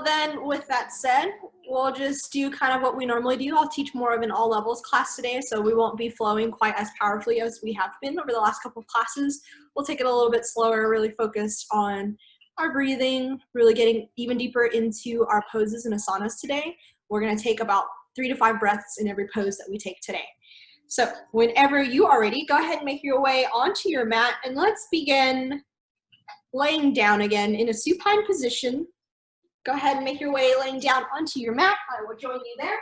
then with that said, we'll just do kind of what we normally do. I'll teach more of an all levels class today, so we won't be flowing quite as powerfully as we have been over the last couple of classes. We'll take it a little bit slower, really focused on our breathing, really getting even deeper into our poses and asanas today. We're gonna take about 3 to 5 breaths in every pose that we take today. So whenever you are ready, go ahead and make your way onto your mat, and let's begin laying down again in a supine position. Go ahead and make your way laying down onto your mat. I will join you there.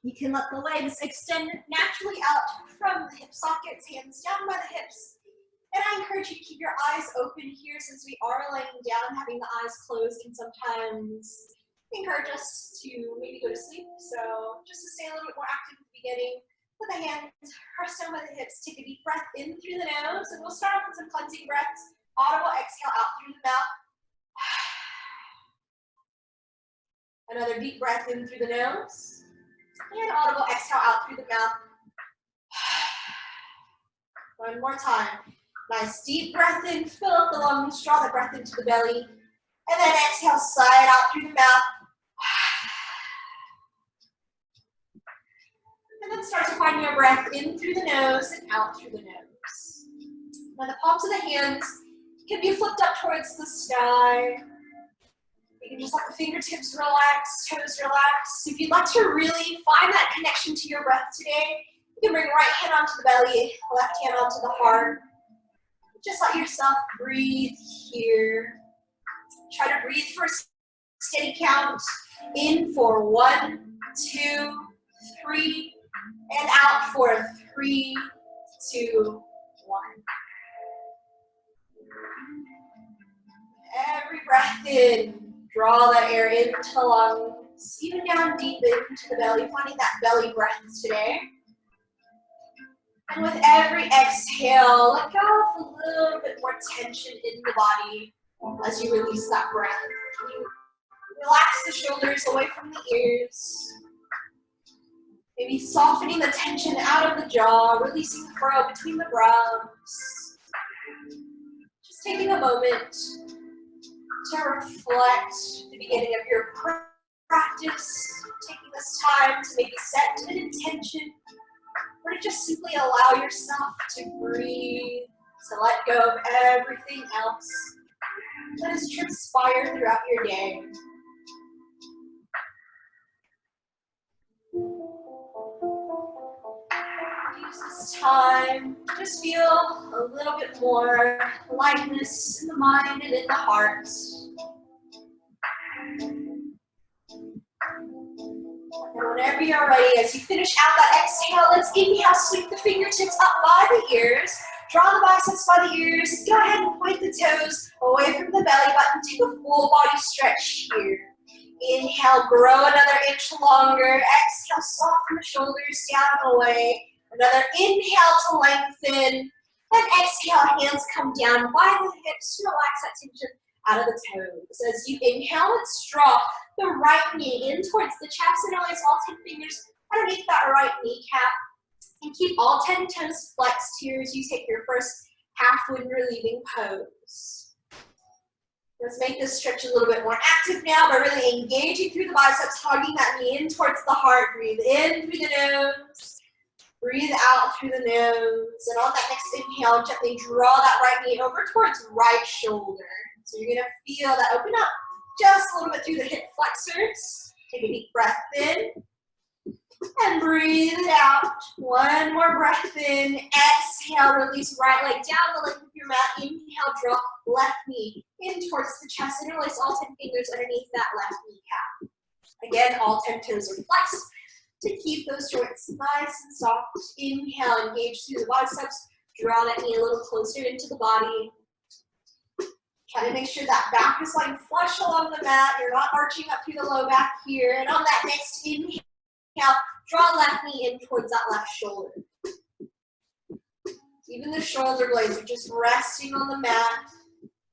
You can let the legs extend naturally out from the hip sockets, hands down by the hips. And I encourage you to keep your eyes open here, since we are laying down. Having the eyes closed can sometimes encourage us to maybe go to sleep. So just to stay a little bit more active at the beginning, put the hands pressed down by the hips. Take a deep breath in through the nose, and we'll start off with some cleansing breaths. Audible exhale out through the mouth. Another deep breath in through the nose. And audible exhale out through the mouth. One more time. Nice deep breath in, fill up the lungs, draw the breath into the belly. And then exhale, sigh it out through the mouth. And then start to find your breath in through the nose and out through the nose. Now the palms of the hands can be flipped up towards the sky. You can just let the fingertips relax, toes relax. If you'd like to really find that connection to your breath today, you can bring right hand onto the belly, left hand onto the heart. Just let yourself breathe here. Try to breathe for a steady count. In for 1, 2, 3, and out for 3, 2, 1. Every breath in, draw that air into the lungs, even down deep into the belly, finding that belly breath today. And with every exhale, let go of a little bit more tension in the body as you release that breath. You relax the shoulders away from the ears. Maybe softening the tension out of the jaw, releasing the furrow between the brows. Just taking a moment to reflect the beginning of your practice, taking this time to maybe set an intention, or to just simply allow yourself to breathe, to let go of everything else that has transpired throughout your day. Use this time to just feel a little bit more lightness in the mind and in the heart. And whenever you're ready, as you finish out that exhale, let's inhale, sweep the fingertips up by the ears. Draw the biceps by the ears. Go ahead and point the toes away from the belly button. Take a full body stretch here. Inhale, grow another inch longer. Exhale, soften the shoulders down and away. Another inhale to lengthen. And exhale, hands come down by the hips. Relax that tension out of the toes. As you inhale, let's draw the right knee in towards the chest and release all 10 fingers underneath that right kneecap. And keep all 10 toes flexed here as you take your first half wind relieving pose. Let's make this stretch a little bit more active now by really engaging through the biceps, hugging that knee in towards the heart. Breathe in through the nose. Breathe out through the nose. And on that next inhale, gently draw that right knee over towards right shoulder. So you're going to feel that open up just a little bit through the hip flexors. Take a deep breath in. And breathe it out. One more breath in. Exhale, release right leg down the length of your mat. Inhale, draw left knee in towards the chest and release all 10 fingers underneath that left kneecap. Again, all 10 toes are flexed to keep those joints nice and soft. Inhale, engage through the biceps. Draw that knee a little closer into the body. Try to make sure that back is lying flush along the mat. You're not arching up through the low back here. And on that next inhale, draw left knee in towards that left shoulder. Even the shoulder blades are just resting on the mat.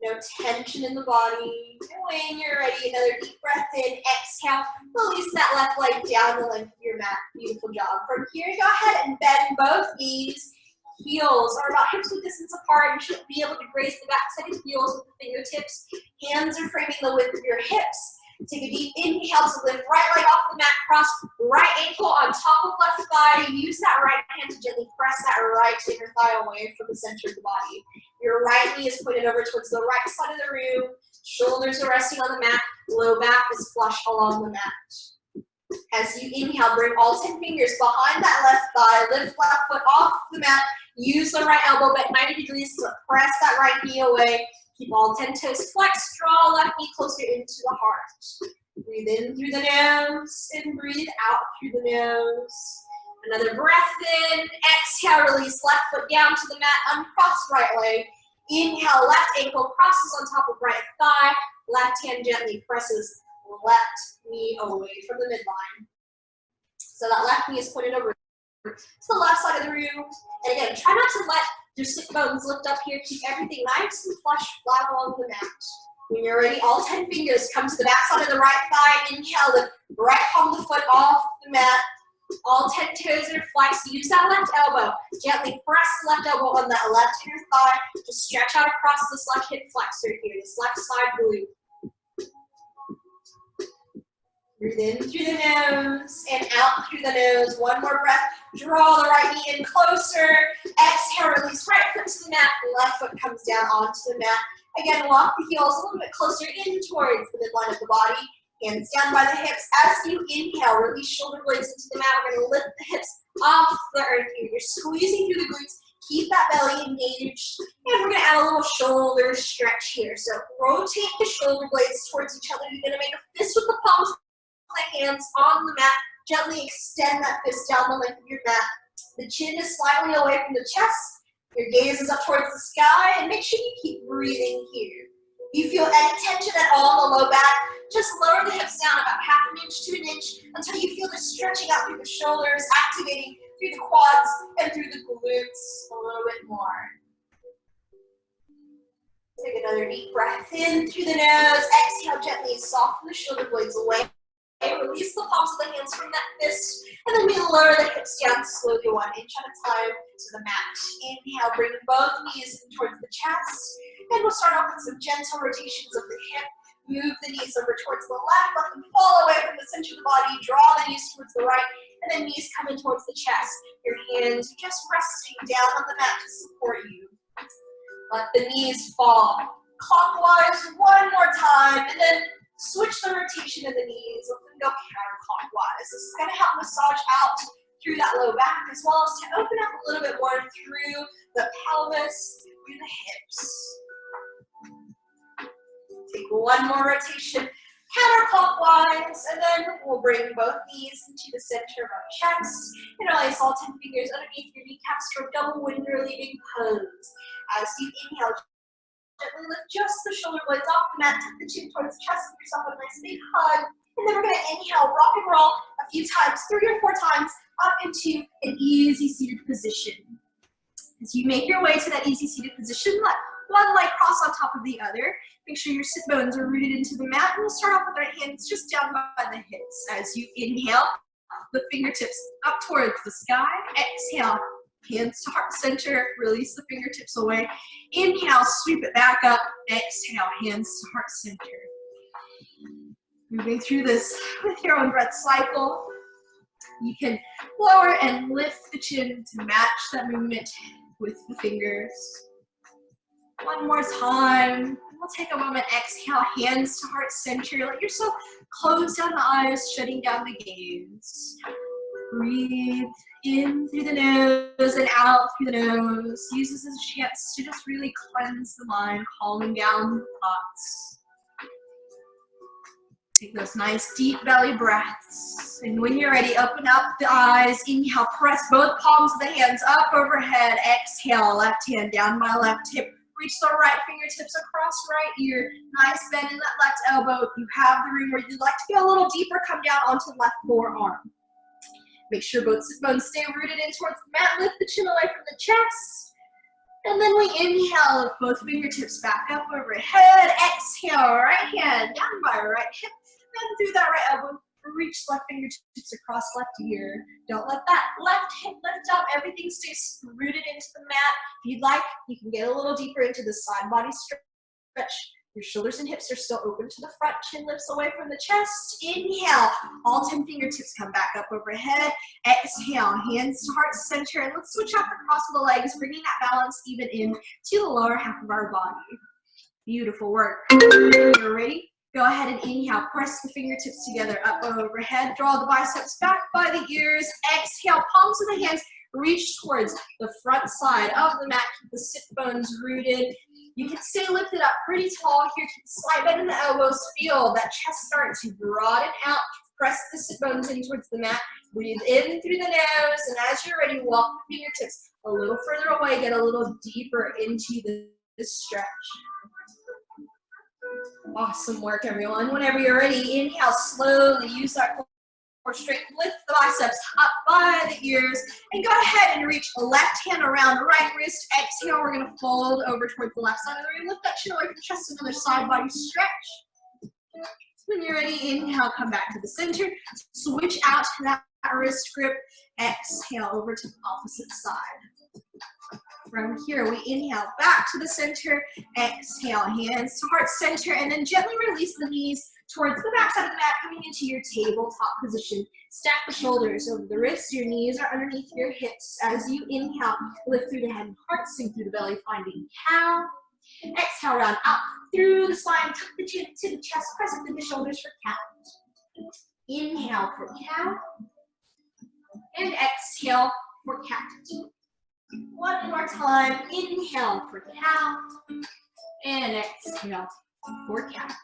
No tension in the body. And when you're ready, another deep breath in. Exhale. Release that left leg down the length of your mat. Beautiful job. From here, go ahead and bend both knees. Heels are about hips width distance apart. You should be able to graze the backside of heels with the fingertips. Hands are framing the width of your hips. Take a deep inhale to lift right leg off the mat, cross right ankle on top of left thigh. Use that right hand to gently press that right inner thigh away from the center of the body. Your right knee is pointed over towards the right side of the room. Shoulders are resting on the mat. Low back is flush along the mat. As you inhale, bring all 10 fingers behind that left thigh. Lift left foot off the mat. Use the right elbow bent 90 degrees to press that right knee away. Keep all 10 toes flexed. Draw left knee closer into the heart. Breathe in through the nose and breathe out through the nose. Another breath in. Exhale, release left foot down to the mat. Uncross right leg. Inhale, left ankle crosses on top of right thigh. Left hand gently presses left knee away from the midline. So that left knee is pointed over to the left side of the room. And again, try not to let your sit bones lift up here. Keep everything nice and flush, flat along the mat. When you're ready, all 10 fingers come to the back side of the right thigh. Inhale, lift right palm of the foot off the mat. All 10 toes are flexed. Use that left elbow. Gently press the left elbow on that left inner thigh. Just stretch out across this left hip flexor here, this left side glute. Breathe in through the nose and out through the nose. One more breath. Draw the right knee in closer. Exhale, release right foot to the mat. Left foot comes down onto the mat. Again, walk the heels a little bit closer in towards the midline of the body. Hands down by the hips. As you inhale, release shoulder blades into the mat. We're going to lift the hips off the earth here. You're squeezing through the glutes. Keep that belly engaged. And we're going to add a little shoulder stretch here. So rotate the shoulder blades towards each other. You're going to make a fist with the palms of the hands on the mat. Gently extend that fist down the length of your mat. The chin is slightly away from the chest. Your gaze is up towards the sky. And make sure you keep breathing here. If you feel any tension at all in the low back, just lower the hips down about half an inch to an inch until you feel the stretching out through the shoulders, activating through the quads and through the glutes a little bit more. Take another deep breath in through the nose. Exhale gently, soften the shoulder blades away. Release the palms of the hands from that fist, and then we lower the hips down slowly 1 inch at a time to the mat. Inhale, bring both knees in towards the chest, and we'll start off with some gentle rotations of the hip. Move the knees over towards the left, let them fall away from the center of the body. Draw the knees towards the right, and then knees come in towards the chest. Your hands just resting down on the mat to support you. Let the knees fall clockwise 1 more time, and then switch the rotation of the knees. Let them go counterclockwise. This is going to help massage out through that low back, as well as to open up a little bit more through the pelvis, through the hips. Take 1 more rotation counterclockwise, and then we'll bring both knees into the center of our chest. And release all 10 fingers underneath your kneecaps for a double wind relieving pose. As you inhale, gently lift just the shoulder blades off the mat, tuck the chin towards the chest, give yourself a nice big hug. And then we're going to inhale, rock and roll a few times, 3 or 4 times, up into an easy seated position. As you make your way to that easy seated position, let one leg cross on top of the other. Make sure your sit bones are rooted into the mat. And we'll start off with our hands just down by the hips. As you inhale, the fingertips up towards the sky. Exhale, hands to heart center. Release the fingertips away. Inhale, sweep it back up. Exhale, hands to heart center. Moving through this with your own breath cycle. You can lower and lift the chin to match that movement with the fingers. 1 more time. We'll take a moment. Exhale, hands to heart center. Let yourself close down the eyes, shutting down the gaze. Breathe in through the nose and out through the nose. Use this as a chance to just really cleanse the mind, calming down the thoughts. Take those nice deep belly breaths. And when you're ready, open up the eyes. Inhale, press both palms of the hands up overhead. Exhale, left hand down by left hip. Reach the right fingertips across right ear. Nice bend in that left elbow. If you have the room where you'd like to go a little deeper, come down onto the left forearm. Make sure both sit bones stay rooted in towards the mat. Lift the chin away from the chest. And then we inhale, lift both fingertips back up overhead. Exhale, right hand down by right hip. Bend through that right elbow. reach left fingertips across left ear. Don't let that left hip lift up. Everything stays rooted into the mat. If you'd like, you can get a little deeper into the side body stretch. Your shoulders and hips are still open to the front. Chin lifts away from the chest. Inhale. All 10 fingertips come back up overhead. Exhale. Hands to heart center. And let's switch out across the legs, bringing that balance even in to the lower half of our body. Beautiful work. You're ready? Go ahead and inhale. Press the fingertips together up overhead. Draw the biceps back by the ears. Exhale. Palms of the hands reach towards the front side of the mat. Keep the sit bones rooted. You can stay lifted up pretty tall here. Keep the slight bend in the elbows. Feel that chest start to broaden out. Press the sit bones in towards the mat. Breathe in through the nose. And as you're ready, walk the fingertips a little further away. Get a little deeper into the stretch. Awesome work, everyone. Whenever you're ready, inhale slowly. Use that core strength. Lift the biceps up by the ears. And go ahead and reach the left hand around the right wrist. Exhale, we're going to fold over towards the left side of the room. Lift that chin away from the chest. Another side body stretch. When you're ready, inhale, come back to the center. Switch out to that wrist grip. Exhale over to the opposite side. From here, we inhale back to the center. Exhale, hands to heart center. And then gently release the knees towards the back side of the mat, coming into your tabletop position. Stack the shoulders over the wrists. Your knees are underneath your hips. As you inhale, lift through the head and heart, sink through the belly, finding cow. Exhale, round out through the spine. Tuck the chin to the chest. Press into the shoulders for cat. Inhale for cow. And exhale for cat. One more time. Inhale for cow. And exhale for cat.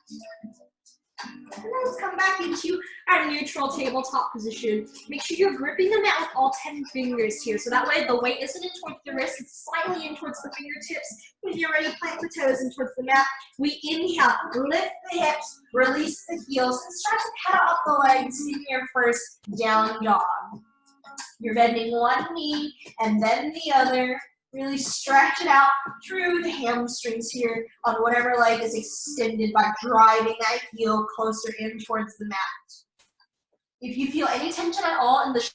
And then let's come back into our neutral tabletop position. Make sure you're gripping the mat with all 10 fingers here. So that way the weight isn't in towards the wrist, it's slightly in towards the fingertips. When you're ready, plant the toes in towards the mat. We inhale, lift the hips, release the heels, and start to pedal up the legs in your first down dog. You're bending one knee and then the other. Really stretch it out through the hamstrings here on whatever leg is extended by driving that heel closer in towards the mat. If you feel any tension at all in the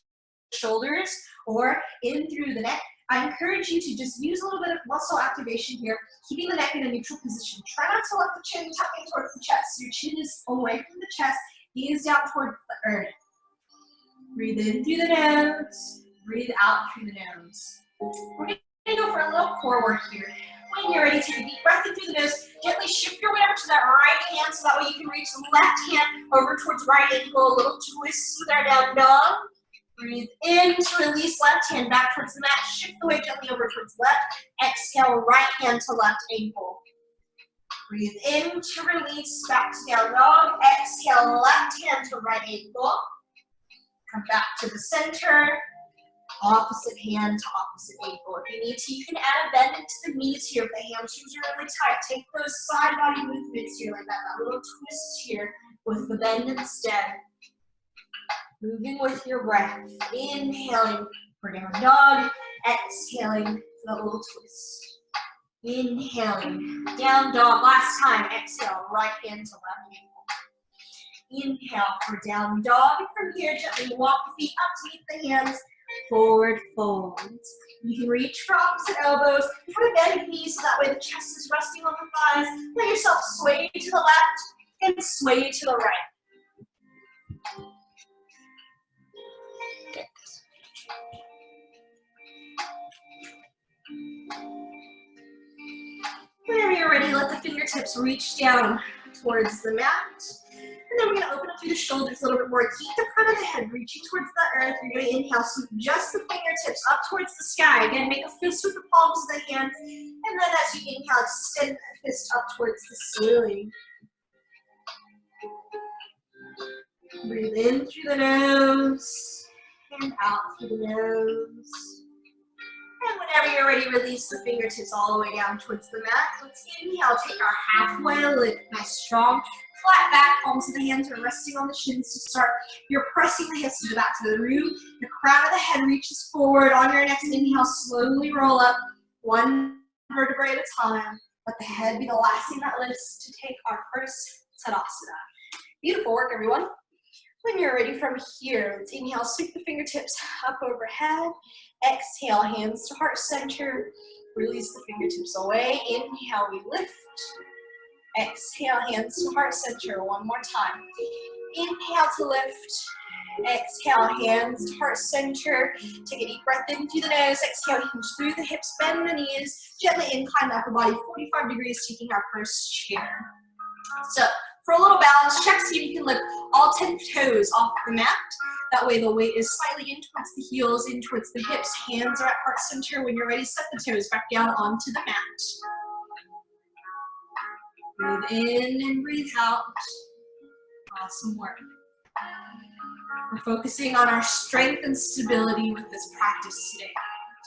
shoulders or in through the neck, I encourage you to just use a little bit of muscle activation here, keeping the neck in a neutral position. Try not to let the chin tuck in towards the chest. Your chin is away from the chest, gaze down towards the earth. Breathe in through the nose, breathe out through the nose. We're going to go for a little core work here. When you're ready, take a deep breath in through the nose. Gently shift your weight over to that right hand so that way you can reach the left hand over towards right ankle. A little twist with our down dog. Breathe in to release left hand back towards the mat. Shift the weight gently over towards left. Exhale, right hand to left ankle. Breathe in to release back to down dog. Exhale, left hand to right ankle. Come back to the center. Opposite hand to opposite ankle. If you need to, you can add a bend into the knees here. If the hamstrings are really tight, take those side body movements here, like that little twist here with the bend instead. Moving with your breath. Inhaling for down dog. Exhaling for the little twist. Inhaling, down dog. Last time, exhale, right hand to left ankle. Inhale for down dog. And from here, gently walk the feet up to meet the hands. Forward fold. You can reach for opposite elbows. Have a bend knee so that way the chest is resting on the thighs. Let yourself sway to the left and sway to the right. Whenever you're ready, let the fingertips reach down towards the mat. And then we're going to open up through the shoulders a little bit more. Keep the crown of the head reaching towards the earth. You're going to inhale, sweep just the fingertips up towards the sky. Again, make a fist with the palms of the hands. And then as you inhale, extend that fist up towards the ceiling. Breathe in through the nose and out through the nose. And whenever you're ready, release the fingertips all the way down towards the mat. Let's inhale, take our halfway lift. Nice, strong, flat back. Palms of the hands are resting on the shins to start. You're pressing the hips to the back of the room. The crown of the head reaches forward. On your next inhale, slowly roll up one vertebrae at a time. Let the head be the last thing that lifts to take our first Tadasana. Beautiful work, everyone. When you're ready from here, let's inhale, sweep the fingertips up overhead. Exhale, hands to heart center. Release the fingertips away. Inhale, we lift. Exhale, hands to heart center. One more time. Inhale to lift. Exhale, hands to heart center. Take a deep breath in through the nose. Exhale, hinge through the hips, bend the knees. Gently incline the upper body 45 degrees, taking our first chair. So for a little balance check, see if you can lift all 10 toes off the mat. That way the weight is slightly in towards the heels, in towards the hips. Hands are at heart center. When you're ready, set the toes back down onto the mat. Breathe in and breathe out. Awesome work. We're focusing on our strength and stability with this practice today.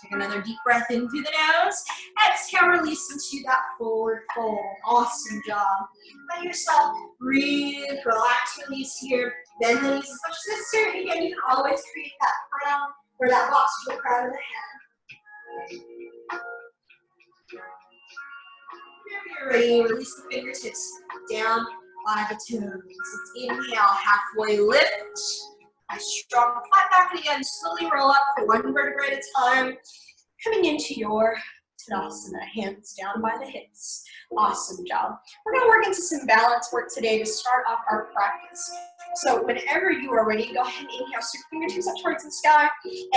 Take another deep breath in through the nose. Exhale, release into that forward fold. Awesome job. Let yourself breathe, relax, release here. Bend the knees as much as necessary. Again, you can always create that crown or that box to the crown of the head. Whenever you're ready, release the fingertips down by the toes. Let's inhale, halfway lift. Nice strong flat back again. Slowly roll up for one vertebrae at a time. Coming into your Tadasana, hands down by the hips. Awesome job. We're going to work into some balance work today to start off our practice. So whenever you are ready, go ahead and inhale, sweep fingertips up towards the sky.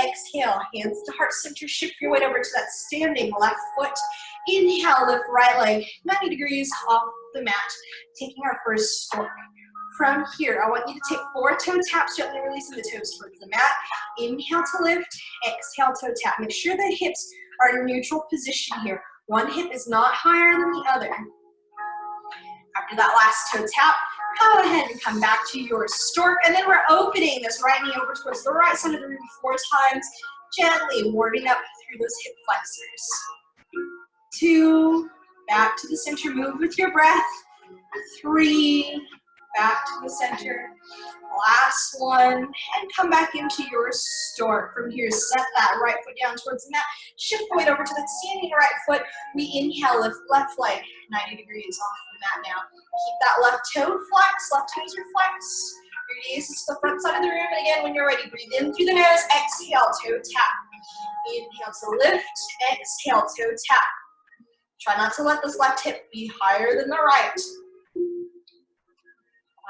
Exhale, hands to heart center. Shift your weight over to that standing left foot. Inhale, lift right leg 90 degrees off the mat, taking our first stork. From here, I want you to take 4 toe taps, gently releasing the toes towards the mat. Inhale to lift, exhale toe tap. Make sure the hips are in neutral position here. One hip is not higher than the other. After that last toe tap, go ahead and come back to your stork, and then we're opening this right knee over towards the right side of the room 4 times, gently warming up through those hip flexors. 2, back to the center, move with your breath. 3, back to the center. Last one, and come back into your stork. From here, set that right foot down towards the mat. Shift the weight over to that standing right foot. We inhale, lift left leg 90 degrees off the mat now. Keep that left toe flex, left toes are flex. Your gaze is to the front side of the room. And again, when you're ready, breathe in through the nose, exhale, toe tap. Inhale to lift, exhale, toe tap. Try not to let this left hip be higher than the right.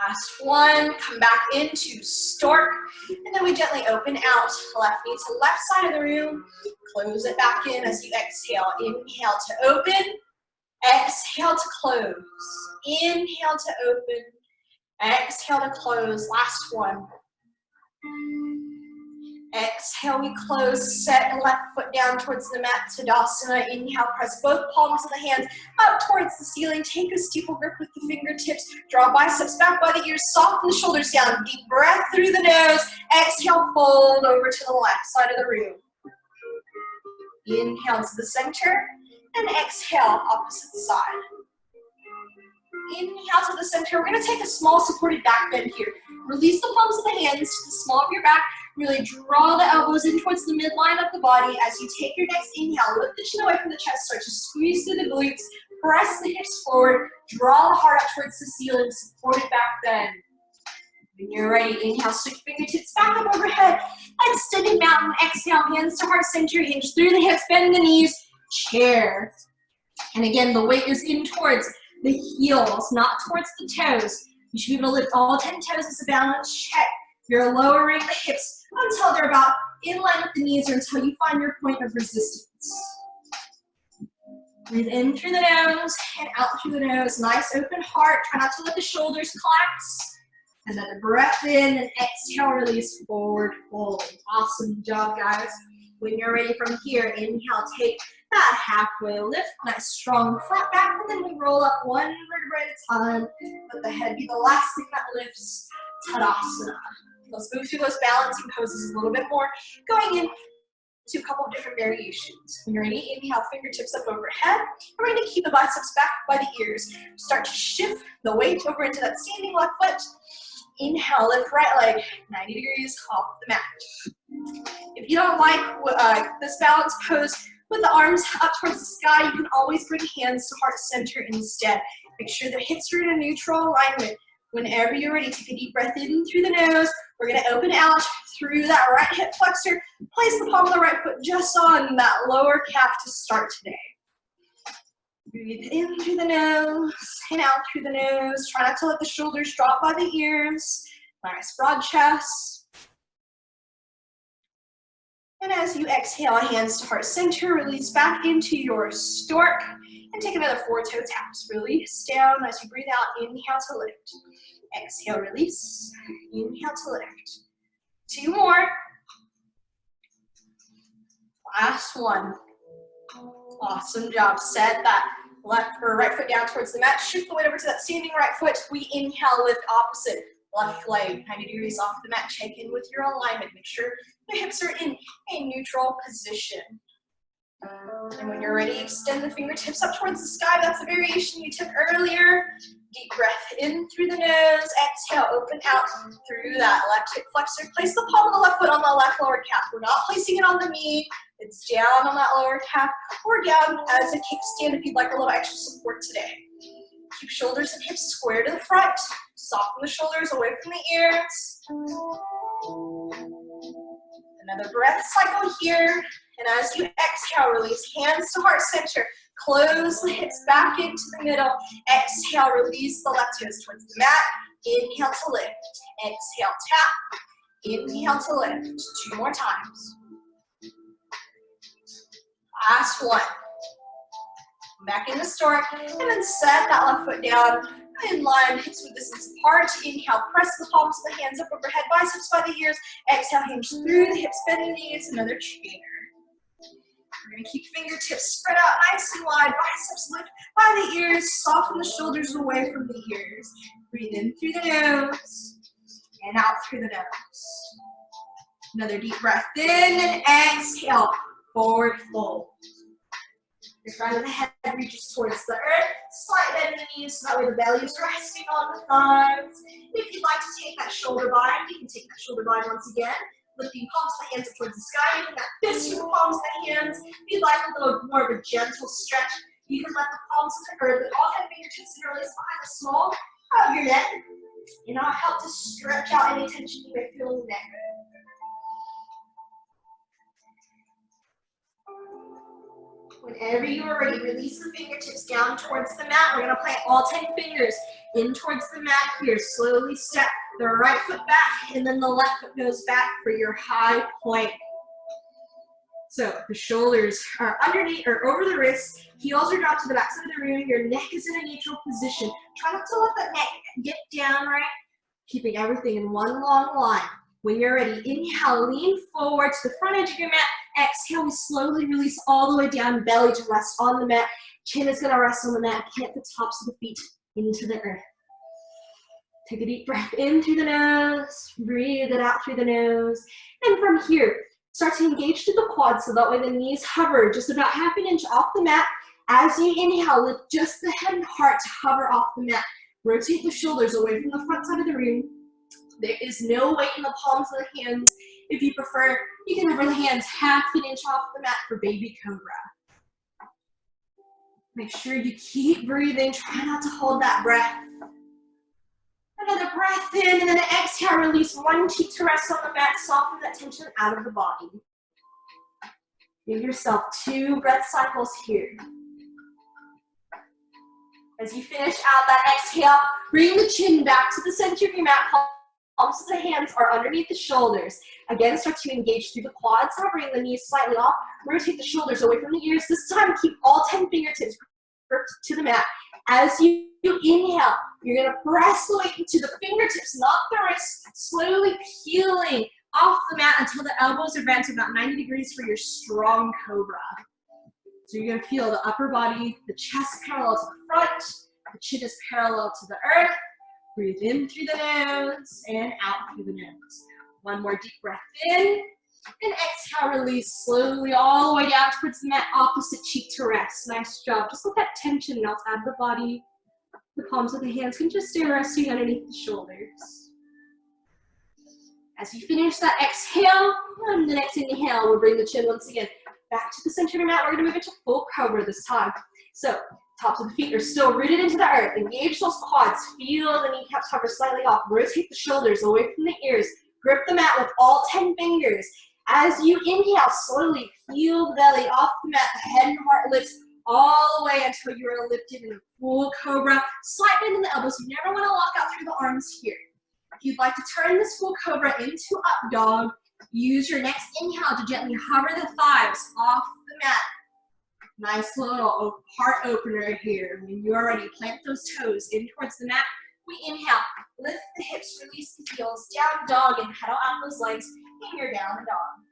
Last one, come back into stork, and then we gently open out, left knee to left side of the room, close it back in as you exhale. Inhale to open, exhale to close. Inhale to open, exhale to close. Last one. Exhale, we close, set the left foot down towards the mat, Tadasana. Inhale, press both palms of the hands up towards the ceiling. Take a steeple grip with the fingertips. Draw biceps back by the ears, soften the shoulders down. Deep breath through the nose. Exhale, fold over to the left side of the room. Inhale to the center, and exhale, opposite side. Inhale to the center. We're going to take a small supported back bend here. Release the palms of the hands to the small of your back. Really draw the elbows in towards the midline of the body. As you take your next inhale, lift the chin away from the chest. Start to squeeze through the glutes. Press the hips forward. Draw the heart up towards the ceiling. Supported back bend. When you're ready, inhale, switch fingertips back up overhead. Extended mountain. Exhale, hands to heart center. Hinge through the hips, bend the knees. Chair. And again, the weight is in towards the heels, not towards the toes. You should be able to lift all 10 toes as a balance check. You're lowering the hips until they're about in line with the knees or until you find your point of resistance. Breathe in through the nose and out through the nose. Nice open heart. Try not to let the shoulders collapse. Another breath in and exhale, release, forward fold. Awesome job, guys. When you're ready from here, inhale, take that halfway lift. Nice strong flat back, and then we roll up one vertebrae at a time. Let the head be the last thing that lifts. Tadasana. Let's move through those balancing poses a little bit more, going into a couple of different variations. When you're ready, inhale, fingertips up overhead. We're going to keep the biceps back by the ears. Start to shift the weight over into that standing left foot. Inhale, lift right leg 90 degrees off the mat. If you don't like this balance pose with the arms up towards the sky, you can always bring hands to heart center instead. Make sure the hips are in a neutral alignment. Whenever you're ready, take a deep breath in through the nose. We're gonna open out through that right hip flexor. Place the palm of the right foot just on that lower calf to start today. Breathe in through the nose and out through the nose. Try not to let the shoulders drop by the ears. Nice broad chest. And as you exhale, hands to heart center, release back into your stork. And take another 4 toe taps. Release down as you breathe out. Inhale to lift. Exhale, release. Inhale to lift. 2 more. Last one. Awesome job. Set that left or right foot down towards the mat. Shift the weight over to that standing right foot. We inhale, lift opposite. Left leg 90 degrees off the mat. Check in with your alignment. Make sure the hips are in a neutral position. And when you're ready, extend the fingertips up towards the sky. That's the variation you took earlier. Deep breath in through the nose. Exhale, open out through that left hip flexor. Place the palm of the left foot on the left lower calf. We're not placing it on the knee. It's down on that lower calf or down as a kickstand if you'd like a little extra support today. Keep shoulders and hips square to the front. Soften the shoulders away from the ears. Another breath cycle here. And as you exhale, release hands to heart center. Close the hips back into the middle. Exhale, release the left toes towards the mat. Inhale to lift. Exhale, tap. Inhale to lift. 2 more times. Last one. Back in the stork. And then set that left foot down. In line, hips with distance apart. Inhale, press the palms of the hands up overhead, biceps by the ears. Exhale, hinge through the hips, bend the knees. Another chair. We're going to keep fingertips spread out nice and wide. Biceps lift by the ears. Soften the shoulders away from the ears. Breathe in through the nose and out through the nose. Another deep breath in and exhale. Forward fold. The front of the head reaches towards the earth. Slight bend in the knees so that way the belly is resting on the thighs. If you'd like to take that shoulder bind, you can take that shoulder bind once again. Lifting palms of the hands up towards the sky. Making that fist with the palms of the hands. If you'd like a little more of a gentle stretch, you can let the palms of the earth, all 10 fingertips interlace behind the small of your neck. And I'll help to stretch out any tension you may feel in the neck. Whenever you are ready, release the fingertips down towards the mat. We're going to plant all 10 fingers in towards the mat here. Slowly step the right foot back, and then the left foot goes back for your high plank. So the shoulders are underneath or over the wrists. Heels are dropped to the back side of the room. Your neck is in a neutral position. Try not to let that neck get down, right? Keeping everything in one long line. When you're ready, inhale, lean forward to the front edge of your mat. Exhale, we slowly release all the way down, belly to rest on the mat. Chin is going to rest on the mat. Plant the tops of the feet into the earth. Take a deep breath in through the nose. Breathe it out through the nose. And from here, start to engage through the quads so that way the knees hover just about ½ an inch off the mat. As you inhale, lift just the head and heart to hover off the mat. Rotate the shoulders away from the front side of the room. There is no weight in the palms of the hands. If you prefer, you can hover the hands ½ an inch off the mat for baby cobra. Make sure you keep breathing. Try not to hold that breath. Another breath in, and then exhale, release one cheek to rest on the mat. Soften that tension out of the body. Give yourself 2 breath cycles here. As you finish out that exhale, bring the chin back to the center of your mat. Palms of the hands are underneath the shoulders. Again, start to engage through the quads. Bring the knees slightly off. Rotate the shoulders away from the ears. This time, keep all 10 fingertips gripped to the mat. As you inhale, you're going to press the weight into the fingertips, not the wrists, slowly peeling off the mat until the elbows are bent about 90 degrees for your strong cobra. So you're going to feel the upper body, the chest parallel to the front, the chin is parallel to the earth. Breathe in through the nose and out through the nose. One more deep breath in. And exhale, release slowly all the way down towards the mat, opposite cheek to rest. Nice job. Just let that tension melt out of the body. The palms of the hands can just stay resting underneath the shoulders. As you finish that exhale, on the next inhale, we'll bring the chin once again back to the center of the mat. We're going to move into full cobra this time. So Tops of the feet are still rooted into the earth. Engage those quads. Feel the kneecaps hover slightly off. Rotate the shoulders away from the ears. Grip the mat with all 10 fingers. As you inhale, slowly peel the belly off the mat. The head and heart lifts all the way until you are lifted in a full cobra. Slight bend in the elbows. You never want to lock out through the arms here. If you'd like to turn this full cobra into up dog, use your next inhale to gently hover the thighs off the mat. Nice little heart opener here. When you're ready, plant those toes in towards the mat. We inhale, lift the hips, release the heels, down dog, and pedal out those legs, and you're down dog.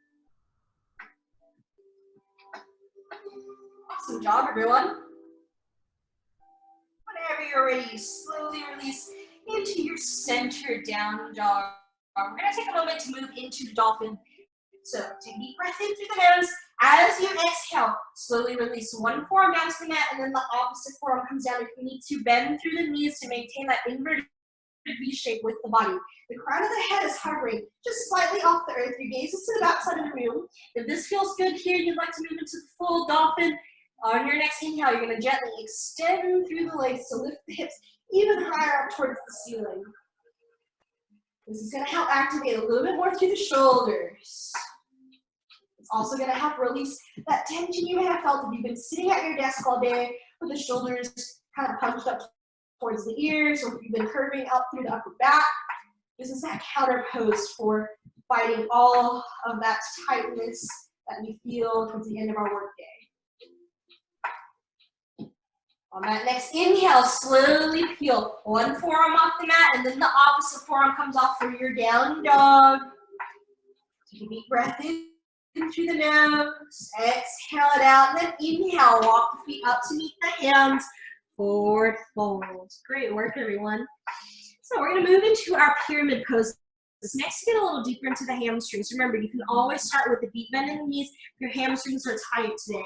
Awesome job, everyone. Whenever you're ready, slowly release into your center down dog. We're going to take a moment to move into the dolphin. So take a deep breath in through the nose. As you exhale, slowly release one forearm down to the mat, and then the opposite forearm comes down. If you need to, bend through the knees to maintain that inverted V shape with the body. The crown of the head is hovering just slightly off the earth. Your gaze is to the back side of the room. If this feels good here, you'd like to move into the full dolphin. On your next inhale, you're going to gently extend through the legs to lift the hips even higher up towards the ceiling. This is going to help activate a little bit more through the shoulders. It's also going to help release that tension you may have felt if you've been sitting at your desk all day with the shoulders kind of punched up towards the ears, or if you've been curving up through the upper back. This is that counter pose for fighting all of that tightness that we feel towards the end of our workday. On that next inhale, slowly peel one forearm off the mat, and then the opposite forearm comes off for your down dog. Take a deep breath in through the nose, exhale it out, and then inhale, walk the feet up to meet the hands, forward fold. Great work, everyone. So we're going to move into our pyramid pose. Next, to get a little deeper into the hamstrings. Remember, you can always start with a deep bend in the knees if your hamstrings are tight today.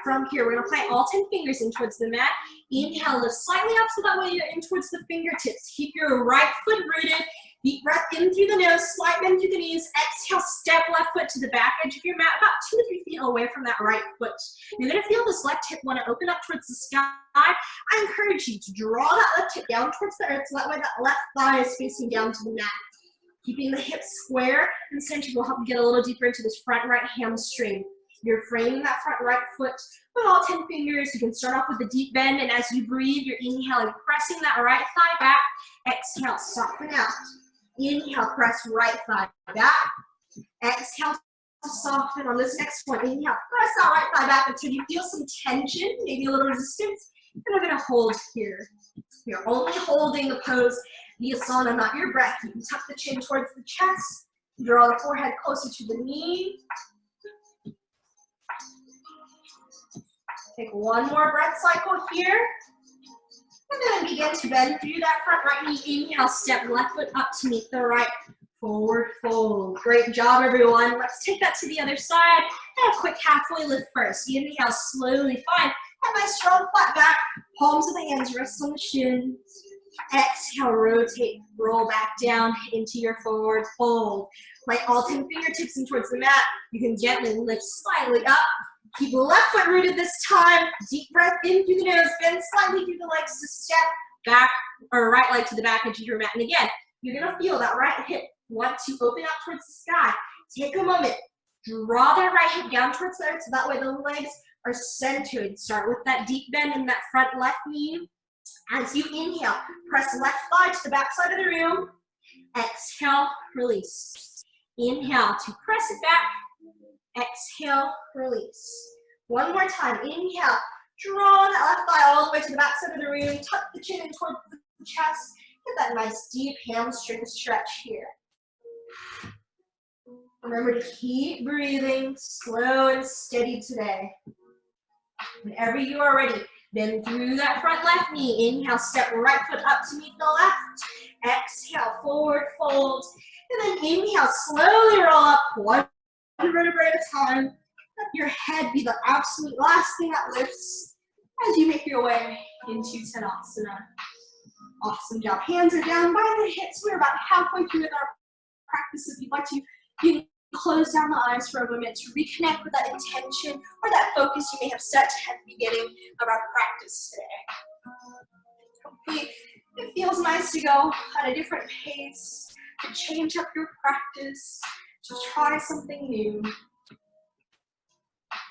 From here, we're going to plant all 10 fingers in towards the mat. Inhale, lift slightly up so that way you're in towards the fingertips. Keep your right foot rooted. Deep breath in through the nose, slight bend through the knees. Exhale, step left foot to the back edge of your mat, about 2 to 3 feet away from that right foot. You're going to feel this left hip want to open up towards the sky. I encourage you to draw that left hip down towards the earth so that way that left thigh is facing down to the mat. Keeping the hips square and centered will help you get a little deeper into this front right hamstring. You're framing that front right foot with all 10 fingers. You can start off with a deep bend, and as you breathe, you're inhaling, pressing that right thigh back. Exhale, soften out. Inhale, press right thigh back. Exhale to soften. On this next one, inhale, press that right thigh back until you feel some tension, maybe a little resistance, and we're going to hold here. You're only holding the pose, the asana, not your breath. You can tuck the chin towards the chest, draw the forehead closer to the knee. Take one more breath cycle here. And then begin to bend through that front right knee. Inhale, step left foot up to meet the right. Forward fold. Great job, everyone. Let's take that to the other side. And a quick halfway lift first. Inhale, slowly find a nice strong flat back. Palms of the hands rest on the shins. Exhale, rotate, roll back down into your forward fold. Plant all 10 fingertips in towards the mat. You can gently lift slightly up. Keep the left foot rooted this time. Deep breath in through the nose. Bend slightly through the legs to step back, or right leg to the back edge of your mat. And again, you're going to feel that right hip want to open out towards the sky. Take a moment. Draw that right hip down towards the earth so that way the legs are centered. Start with that deep bend in that front left knee. As you inhale, press left thigh to the back side of the room. Exhale, release. Inhale to press it back. Exhale, release. One more time. Inhale, draw that left thigh all the way to the back side of the room. Tuck the chin in towards the chest. Get that nice deep hamstring stretch here. Remember to keep breathing slow and steady today. Whenever you are ready, bend through that front left knee. Inhale, step right foot up to meet the left. Exhale, forward fold. And then inhale, slowly roll up one vertebrae at a time. Let your head be the absolute last thing that lifts as you make your way into Tadasana. Awesome job. Hands are down by the hips. We're about halfway through with our practice. If you'd like to, you close down the eyes for a moment to reconnect with that intention or that focus you may have set at the beginning of our practice today. Hopefully, it feels nice to go at a different pace, to change up your practice, to try something new.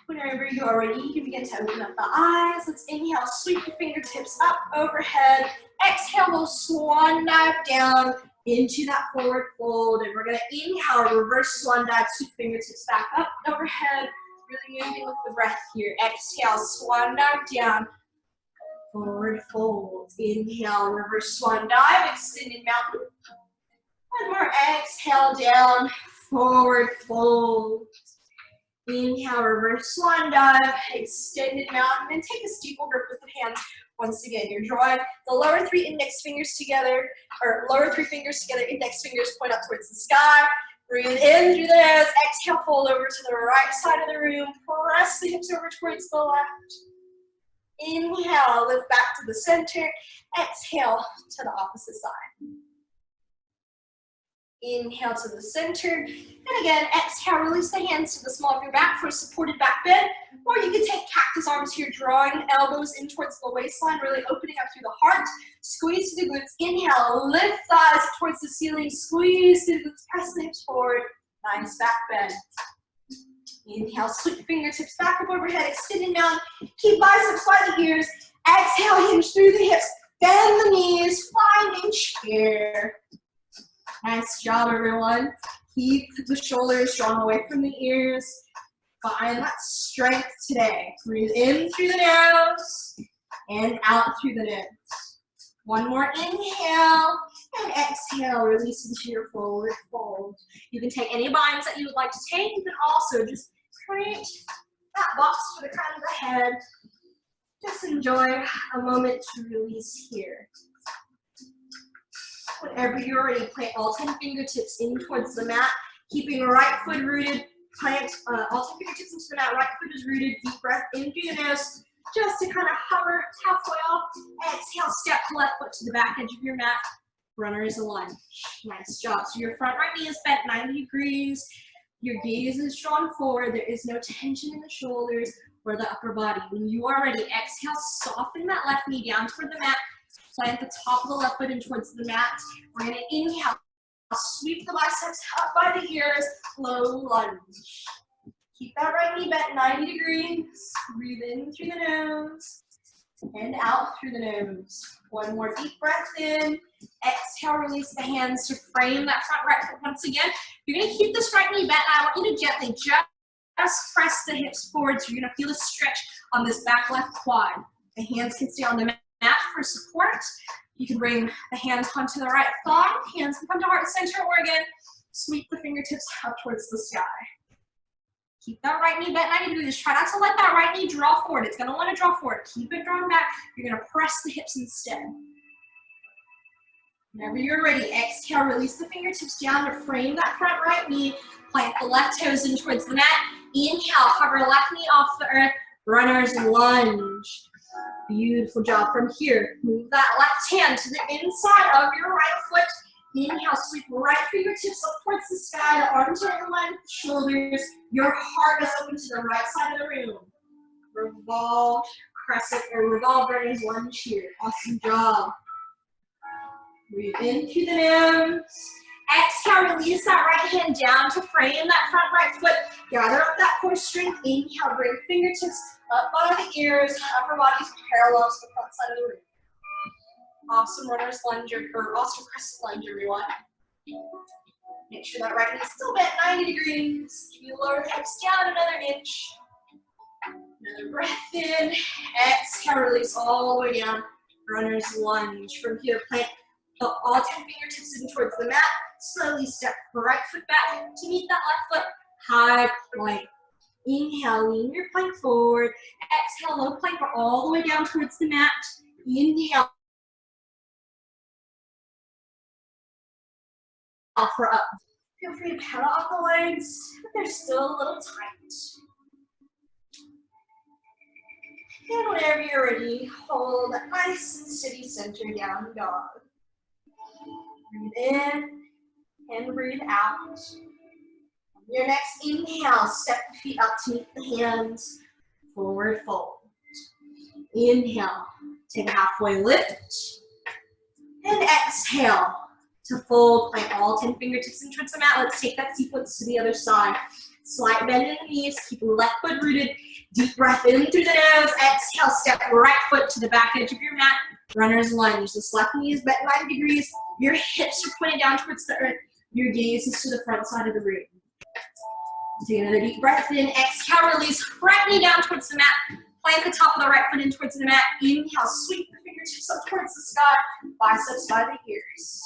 Whenever you are ready, you can begin to open up the eyes. Let's inhale, sweep the fingertips up overhead. Exhale, we'll swan dive down into that forward fold. And we're going to inhale, reverse swan dive, sweep fingertips back up overhead. Really moving with the breath here. Exhale, swan dive down, forward fold. Inhale, reverse swan dive, extended mountain. One more, exhale down, forward fold. Inhale, reverse swan dive, extended mountain, and take a steeple grip with the hands. Once again, you're drawing the lower three index fingers together, or lower three fingers together, index fingers point up towards the sky. Breathe in through the nose, exhale, fold over to the right side of the room, press the hips over towards the left. Inhale, lift back to the center, exhale to the opposite side. Inhale to the center, and again, exhale, release the hands to the small of your back for a supported back bend, or you can take cactus arms here, drawing elbows in towards the waistline, really opening up through the heart, squeeze through the glutes, inhale, lift thighs towards the ceiling, squeeze through the glutes, press the hips forward, nice back bend. Inhale, sweep fingertips back up overhead, extending down, keep biceps by the ears, exhale, hinge through the hips, bend the knees, finding chair. Nice job, everyone. Keep the shoulders drawn away from the ears. Find that strength today. Breathe in through the nose and out through the nose. One more inhale and exhale. Release into your forward fold. You can take any binds that you would like to take. You can also just create that box for the crown of the head. Just enjoy a moment to release here. Whenever you're ready, plant all 10 fingertips in towards the mat, keeping right foot rooted. Plant all 10 fingertips into the mat, right foot is rooted. Deep breath in through the nose, just to kind of hover halfway off. Exhale, step the left foot to the back edge of your mat. Runner's lunge. Nice job. So your front right knee is bent 90 degrees. Your gaze is drawn forward. There is no tension in the shoulders or the upper body. When you are ready, exhale, soften that left knee down toward the mat. Plant the top of the left foot in towards the mat. We're going to inhale, sweep the biceps up by the ears, low lunge. Keep that right knee bent 90 degrees. Breathe in through the nose and out through the nose. One more deep breath in. Exhale, release the hands to frame that front right foot once again. You're going to keep this right knee bent. I want you to gently just press the hips forward. So you're going to feel a stretch on this back left quad. The hands can stay on the mat for support. You can bring the hands onto the right thigh. Hands can come to heart center, or again, sweep the fingertips up towards the sky. Keep that right knee bent 90 degrees. Try not to let that right knee draw forward. It's going to want to draw forward. Keep it drawn back. You're going to press the hips instead. Whenever you're ready, exhale, release the fingertips down to frame that front right knee. Plant the left toes in towards the mat. Inhale, hover left knee off the earth. Runner's lunge. Beautiful job. From here, move that left hand to the inside of your right foot. Inhale, sweep right fingertips up towards the sky. The arms are in line with the shoulders. Your heart is open to the right side of the room. Revolve, crescent, or revolve runner's lunge here. Awesome job. Breathe in through the nose. Exhale, release that right hand down to frame that front right foot. Gather up that core strength. Inhale, bring fingertips up by the ears. Upper body's parallel to the front side of the room. Awesome runner's lunge, or awesome crescent lunge, everyone. Make sure that right knee is still bent 90 degrees. You lower the hips down another inch. Another breath in. Exhale, release all the way down. Runner's lunge. From here, plant all 10 fingertips in towards the mat. Slowly step right foot back to meet that left foot. High plank. Inhale, lean your plank forward. Exhale, low plank all the way down towards the mat. Inhale. For up. Feel free to pedal out the legs, but they're still a little tight. And whenever you're ready, hold that nice and steady center down dog. Breathe in and breathe out. Your next inhale, step the feet up to meet the hands. Forward fold. Inhale, take a halfway lift. And exhale to fold, plant all 10 fingertips in towards the mat. Let's take that sequence to the other side. Slight bend in the knees, keep the left foot rooted. Deep breath in through the nose. Exhale, step right foot to the back edge of your mat. Runner's lunge. This left knee is bent 90 degrees. Your hips are pointed down towards the earth. Your gaze is to the front side of the room. Take another deep breath in. Exhale, release. Right knee down towards the mat. Plant the top of the right foot in towards the mat. Inhale, sweep the fingertips up towards the sky. Biceps by the ears.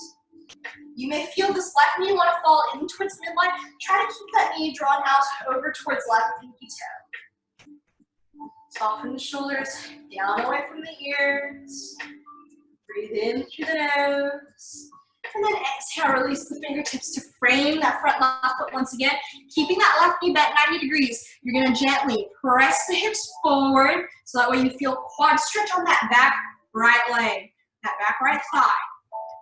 You may feel this left knee want to fall in towards midline. Try to keep that knee drawn out over towards left pinky toe. Soften the shoulders, down away from the ears. Breathe in through the nose. And then exhale, release the fingertips to frame that front left foot once again. Keeping that left knee bent 90 degrees. You're going to gently press the hips forward so that way you feel quad stretch on that back right leg, that back right thigh.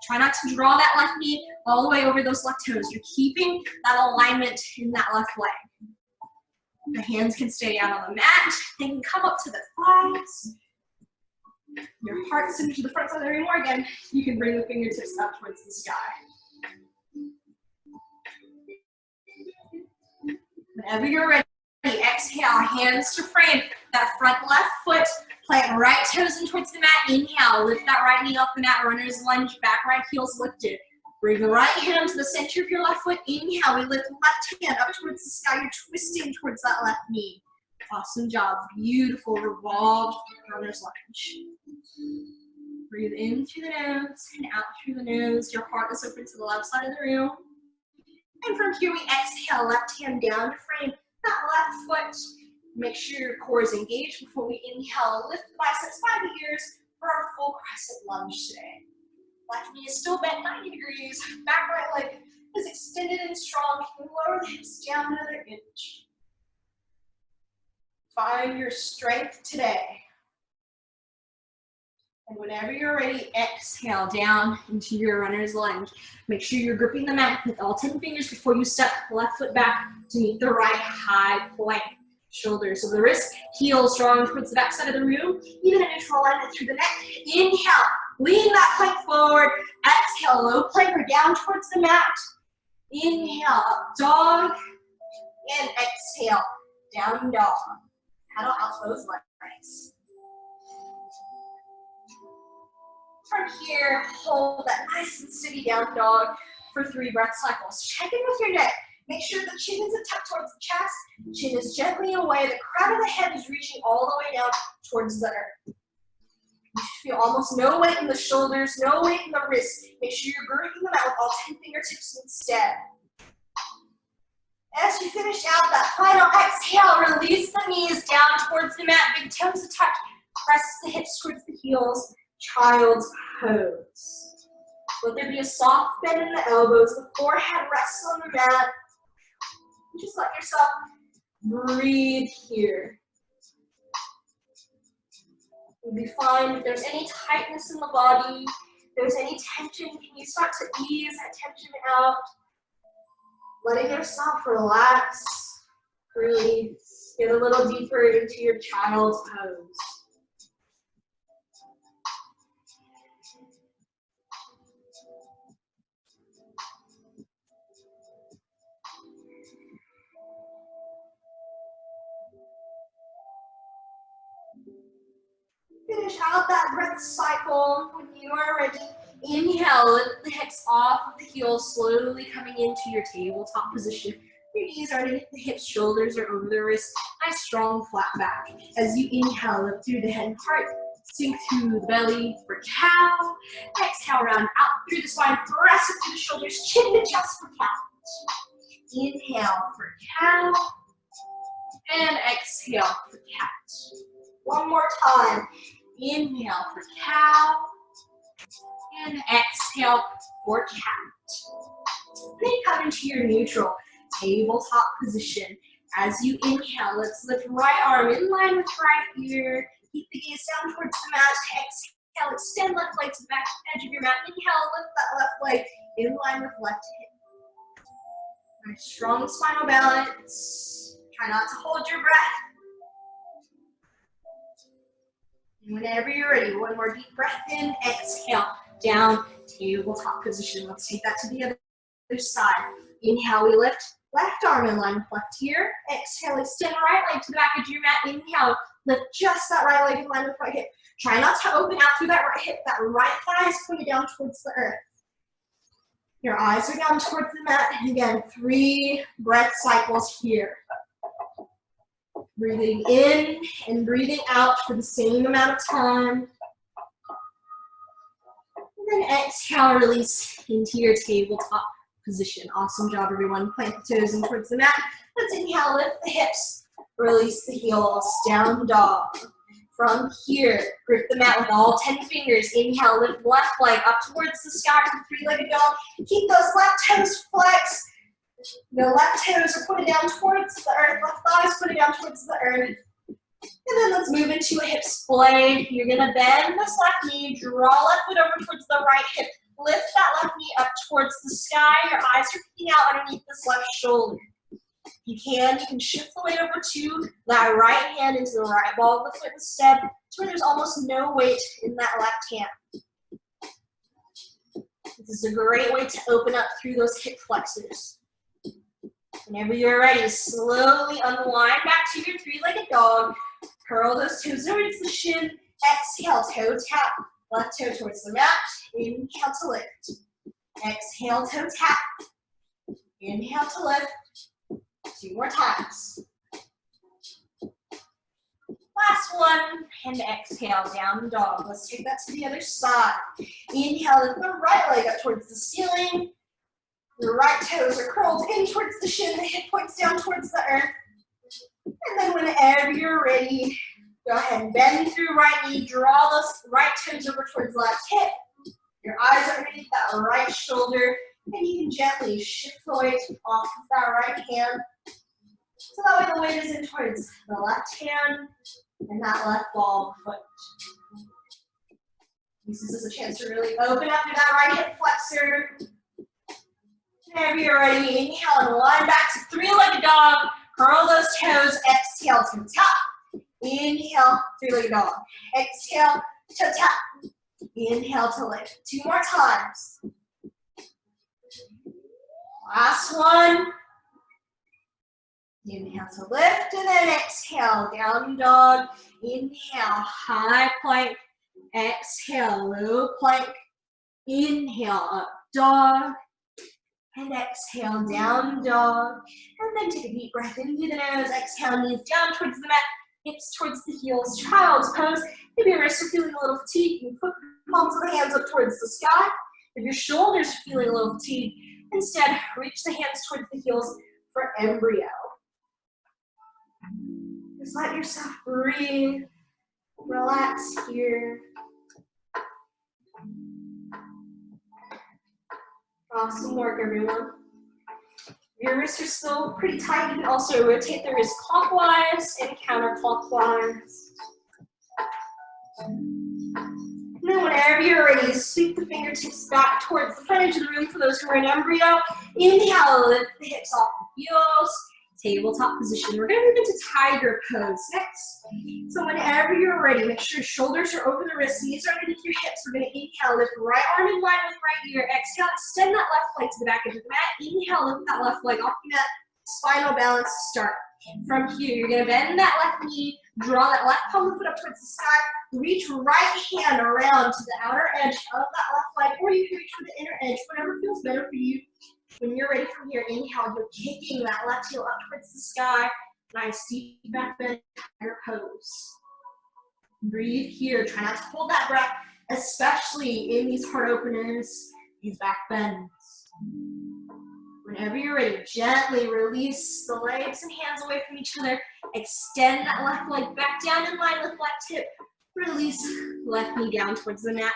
Try not to draw that left knee all the way over those left toes. You're keeping that alignment in that left leg. The hands can stay down on the mat. They can come up to the thighs. Your heart centered to the front side of the room, or again, you can bring the fingertips up towards the sky. Whenever you're ready, exhale, hands to frame. That front left foot, plant right toes in towards the mat. Inhale, lift that right knee off the mat, runner's lunge, back right heel's lifted. Bring the right hand to the center of your left foot. Inhale, we lift the left hand up towards the sky. You're twisting towards that left knee. Awesome job. Beautiful revolved runner's lunge. Breathe in through the nose and out through the nose. Your heart is open to the left side of the room. And from here, we exhale, left hand down to frame that left foot. Make sure your core is engaged before we inhale. Lift the biceps by the ears for our full crescent lunge today. Left knee is still bent 90 degrees. Back right leg is extended and strong. Can you lower the hips down another inch? Find your strength today. And whenever you're ready, exhale down into your runner's lunge. Make sure you're gripping the mat with all 10 fingers before you step left foot back to meet the right high plank. Shoulders of the wrist, heels drawing towards the back side of the room, even a neutral alignment through the neck. Inhale, lean that plank forward. Exhale, low plank or down towards the mat. Inhale, up dog. And exhale, down dog. Paddle out those legs. From here, hold that nice and steady down dog for 3 breath cycles. Check in with your neck. Make sure the chin isn't tucked towards the chest. Chin is gently away. The crown of the head is reaching all the way down towards the earth. You feel almost no weight in the shoulders, no weight in the wrists. Make sure you're gripping them out with all 10 fingertips instead. As you finish out that final exhale, release the knees down towards the mat. Big toes to touch. Press the hips towards the heels. Child's pose. Let there be a soft bend in the elbows. The forehead rests on the mat. Just let yourself breathe here. You'll be fine. If there's any tightness in the body, if there's any tension, can you start to ease that tension out? Letting yourself relax, release. Get a little deeper into your child's pose. Finish out that breath cycle. When you are ready, inhale, lift the hips off of the heels, slowly coming into your tabletop position. Your knees are underneath the hips, shoulders are over the wrists. Nice, strong, flat back. As you inhale, lift through the head and heart, sink through the belly for cow. Exhale, round out through the spine, press it through the shoulders, chin to chest for cow. Inhale for cow, and exhale for cat. One more time. Inhale for cow, and exhale for cat. Then come into your neutral tabletop position. As you inhale, let's lift right arm in line with right ear. Keep the gaze down towards the mat. Exhale, extend left leg to the back edge of your mat. Inhale, lift that left leg in line with left hip. Nice, strong spinal balance. Try not to hold your breath. And whenever you're ready, one more deep breath in, exhale, down, tabletop position. Let's take that to the other side. Inhale, we lift, left arm in line with left here. Exhale, extend right leg to the back of your mat. Inhale, lift just that right leg in line with right hip. Try not to open out through that right hip. That right thigh is pointed down towards the earth. Your eyes are down towards the mat. And again, 3 breath cycles here. Breathing in and breathing out for the same amount of time. And then exhale, release into your tabletop position. Awesome job, everyone. Plant the toes in towards the mat. Let's inhale, lift the hips. Release the heels, down dog. From here, grip the mat with all 10 fingers. Inhale, lift left leg up towards the sky to the 3-legged dog. Keep those left toes flexed. The left toes are pointed down towards the earth, left thighs pointed down towards the earth. And then let's move into a hip splay. You're gonna bend this left knee, draw left foot over towards the right hip. Lift that left knee up towards the sky. Your eyes are peeking out underneath this left shoulder. If you can shift the weight over to that right hand into the right ball of the foot instead, to where there's almost no weight in that left hand. This is a great way to open up through those hip flexors. Whenever you're ready, slowly unwind back to your 3-legged dog. Curl those toes towards the shin. Exhale, toe tap. Left toe towards the mat. Inhale to lift. Exhale, toe tap. Inhale to lift. 2 more times. Last one, and exhale, down dog. Let's take that to the other side. Inhale, lift the right leg up towards the ceiling. The right toes are curled in towards the shin, the hip points down towards the earth. And then whenever you're ready, go ahead and bend through right knee, draw those right toes over towards left hip. Your eyes are underneath that right shoulder, and you can gently shift the weight off of that right hand. So that way the weight is in towards the left hand and that left ball of the foot. This is a chance to really open up through that right hip flexor. Whenever you're ready, inhale and line back to 3-legged dog. Curl those toes, exhale to tap. Inhale, 3-legged dog. Exhale to tap. Inhale to lift. 2 more times. Last one. Inhale to lift and then exhale, down dog. Inhale, high plank. Exhale, low plank. Inhale, up dog. And exhale, down dog. And then take a deep breath into the nose. Exhale, knees down towards the mat, hips towards the heels. Child's pose. Maybe your wrists are feeling a little fatigued. You can put the palms of the hands up towards the sky. If your shoulders are feeling a little fatigued, instead, reach the hands towards the heels for embryo. Just let yourself breathe. Relax here. Awesome work, everyone. Your wrists are still pretty tight. You can also rotate the wrists clockwise and counterclockwise. And then whenever you're ready, sweep the fingertips back towards the front edge of the room for those who are in embryo. Inhale, lift the hips off the heels. Tabletop position. We're going to move into tiger pose next. So whenever you're ready, make sure your shoulders are over the wrists, knees are underneath your hips. We're going to inhale, lift right arm in line with right ear. Exhale, extend that left leg to the back edge of the mat. Inhale, lift that left leg off the mat. Spinal balance to start. From here, you're going to bend that left knee, draw that left palm of the foot up towards the sky. Reach right hand around to the outer edge of that left leg, or you can reach for the inner edge, whatever feels better for you. When you're ready from here, inhale, you're kicking that left heel up towards the sky. Nice deep back bend, tiger pose. Breathe here. Try not to hold that breath, especially in these heart openers, these back bends. Whenever you're ready, gently release the legs and hands away from each other. Extend that left leg back down in line with left hip. Release left knee down towards the mat.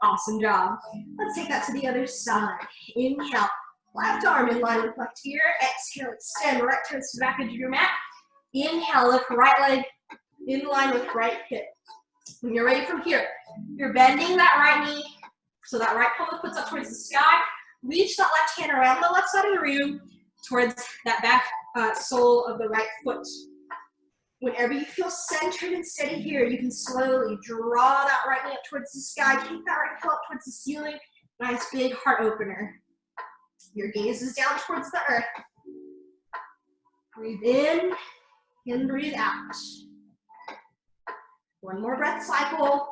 Awesome job. Let's take that to the other side. Inhale. Left arm in line with left ear. Exhale, extend right toes to the back edge of your mat. Inhale, lift right leg in line with right hip. When you're ready from here, you're bending that right knee so that right palm of the foot's up towards the sky. Reach that left hand around the left side of the room towards that back sole of the right foot. Whenever you feel centered and steady here, you can slowly draw that right knee up towards the sky. Keep that right heel up towards the ceiling. Nice big heart opener. Your gaze is down towards the earth. Breathe in and breathe out. One more breath cycle.